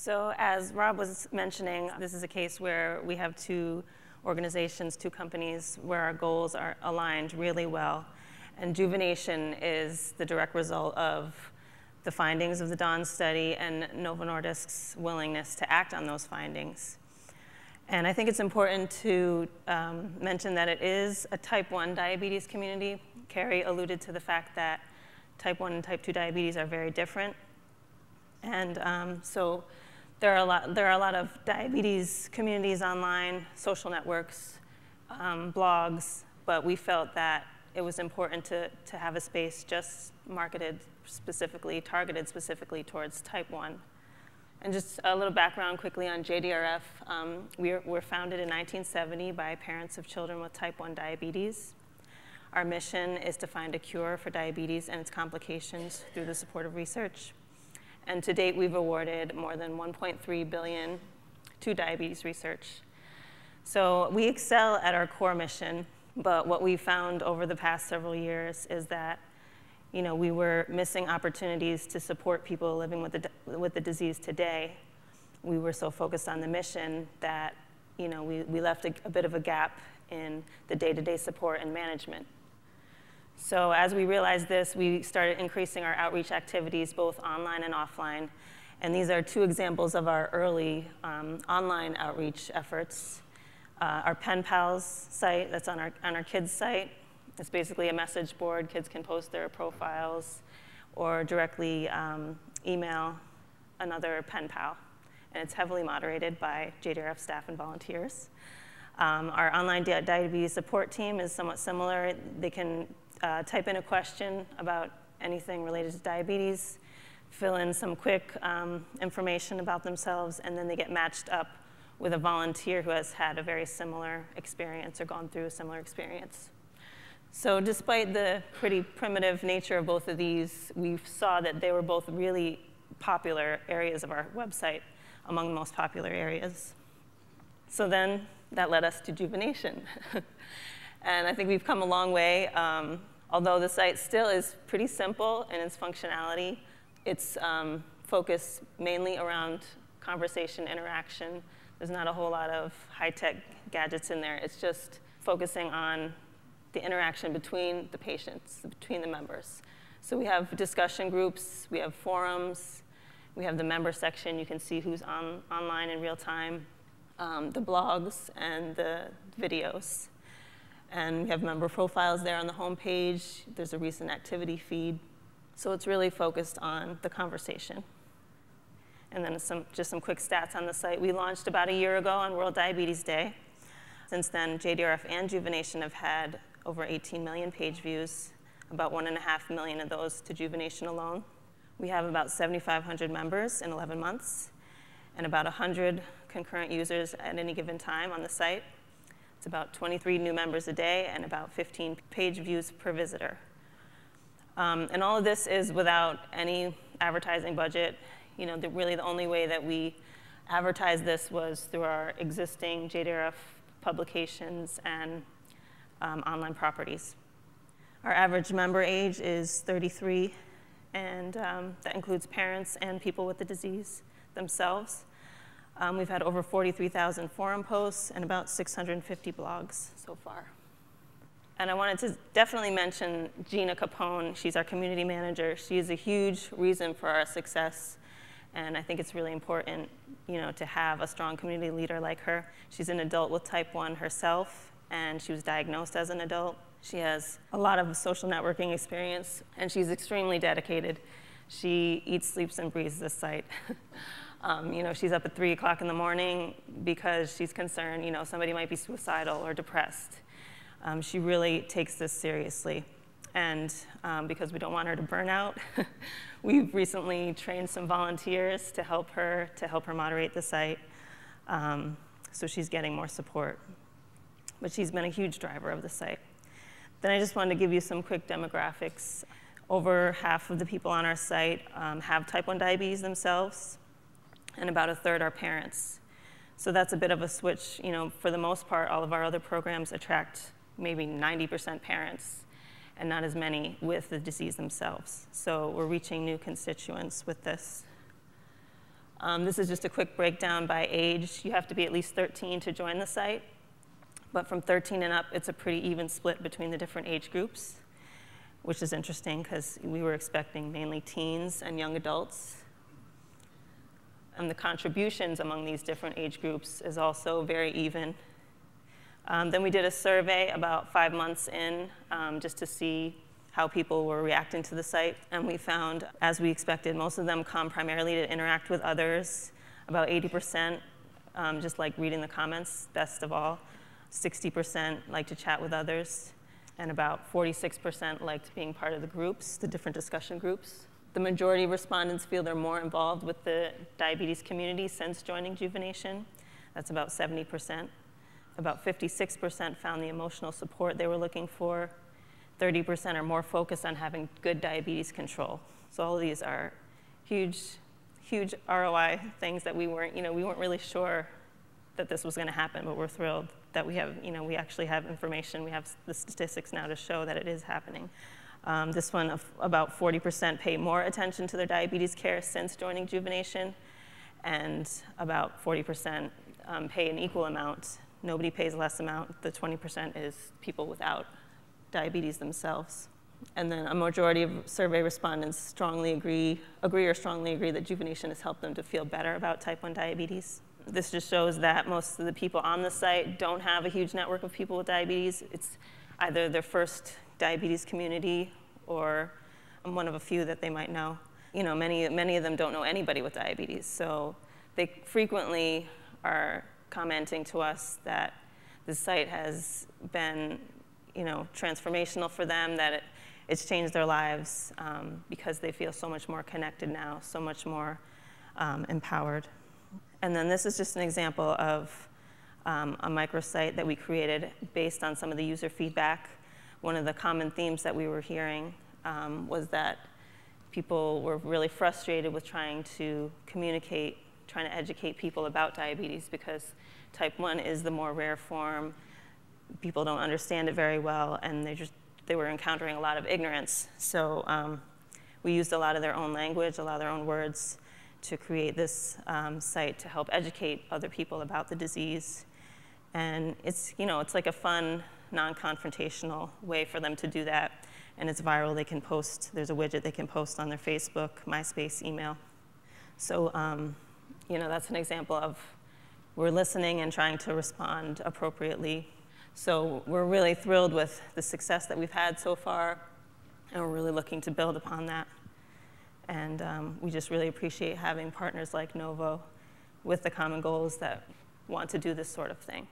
So as Rob was mentioning, this is a case where we have two organizations, two companies, where our goals are aligned really well. And Juvenation is the direct result of the findings of the DAWN study and Novo Nordisk's willingness to act on those findings. And I think it's important to mention that it is a type 1 diabetes community. Carrie alluded to the fact that type 1 and type 2 diabetes are very different. And so there are a lot of diabetes communities online, social networks, blogs, but we felt that it was important to have a space just targeted specifically towards type 1. And just a little background quickly on JDRF. We were founded in 1970 by parents of children with type 1 diabetes. Our mission is to find a cure for diabetes and its complications through the support of research. And to date, we've awarded more than $1.3 billion to diabetes research. So we excel at our core mission, but what we found over the past several years is that we were missing opportunities to support people living with the disease today. We were so focused on the mission that we left a bit of a gap in the day-to-day support and management. So as we realized this, we started increasing our outreach activities both online and offline. And these are two examples of our early online outreach efforts. Our Pen Pals site that's on our kids' site. It's basically a message board. Kids can post their profiles or directly email another pen pal. And it's heavily moderated by JDRF staff and volunteers. Our online diabetes support team is somewhat similar. They can type in a question about anything related to diabetes, fill in some quick information about themselves, and then they get matched up with a volunteer who has had a very similar experience or gone through a similar experience. So despite the pretty primitive nature of both of these, we saw that they were both really popular areas of our website, among the most popular areas. So then that led us to Juvenation. And I think we've come a long way. Although the site still is pretty simple in its functionality, it's focused mainly around conversation interaction. There's not a whole lot of high-tech gadgets in there. It's just focusing on the interaction between the patients, between the members. So we have discussion groups, we have forums, we have the member section. You can see who's online in real time, the blogs and the videos. And we have member profiles there on the home page. There's a recent activity feed. So it's really focused on the conversation. And then just some quick stats on the site. We launched about a year ago on World Diabetes Day. Since then, JDRF and Juvenation have had over 18 million page views, about 1.5 million of those to Juvenation alone. We have about 7,500 members in 11 months, and about 100 concurrent users at any given time on the site. It's about 23 new members a day and about 15 page views per visitor. And all of this is without any advertising budget. Really the only way that we advertised this was through our existing JDRF publications and online properties. Our average member age is 33, and that includes parents and people with the disease themselves. We've had over 43,000 forum posts and about 650 blogs so far. And I wanted to definitely mention Gina Capone. She's our community manager. She is a huge reason for our success. And I think it's really important, to have a strong community leader like her. She's an adult with type 1 herself, and she was diagnosed as an adult. She has a lot of social networking experience, and she's extremely dedicated. She eats, sleeps, and breathes this site. She's up at 3 o'clock in the morning because she's concerned, somebody might be suicidal or depressed. She really takes this seriously. And because we don't want her to burn out, we've recently trained some volunteers to help her moderate the site. So she's getting more support. But she's been a huge driver of the site. Then I just wanted to give you some quick demographics. Over half of the people on our site have type 1 diabetes themselves, and about a third are parents. So that's a bit of a switch. For the most part, all of our other programs attract maybe 90% parents, and not as many with the disease themselves. So we're reaching new constituents with this. This is just a quick breakdown by age. You have to be at least 13 to join the site. But from 13 and up, it's a pretty even split between the different age groups, which is interesting because we were expecting mainly teens and young adults. And the contributions among these different age groups is also very even. Then we did a survey about 5 months in, just to see how people were reacting to the site. And we found, as we expected, most of them come primarily to interact with others. About 80% just like reading the comments, best of all. 60% like to chat with others. And about 46% liked being part of the groups, the different discussion groups. The majority of respondents feel they're more involved with the diabetes community since joining Juvenation. That's about 70%. About 56% found the emotional support they were looking for. 30% are more focused on having good diabetes control. So all of these are huge, huge ROI things that we weren't really sure that this was going to happen, but we're thrilled that we have, we actually have information. We have the statistics now to show that it is happening. This one, about 40% pay more attention to their diabetes care since joining Juvenation, and about 40% pay an equal amount. Nobody pays less amount. The 20% is people without diabetes themselves. And then a majority of survey respondents strongly agree or strongly agree that Juvenation has helped them to feel better about type 1 diabetes. This just shows that most of the people on the site don't have a huge network of people with diabetes. It's either their first diabetes community or one of a few that they might know. Many of them don't know anybody with diabetes, so they frequently are commenting to us that the site has been transformational for them, that it's changed their lives because they feel so much more connected now, so much more empowered. And then this is just an example of a microsite that we created based on some of the user feedback. One of the common themes that we were hearing was that people were really frustrated with trying to communicate, trying to educate people about diabetes, because type 1 is the more rare form. People don't understand it very well, and they were encountering a lot of ignorance. So we used a lot of their own language, a lot of their own words, to create this site to help educate other people about the disease. And it's like a fun, non-confrontational way for them to do that. And it's viral. They can post, there's a widget they can post on their Facebook, MySpace, email. So that's an example of we're listening and trying to respond appropriately. So we're really thrilled with the success that we've had so far, and we're really looking to build upon that. And we just really appreciate having partners like Novo with the common goals that want to do this sort of thing.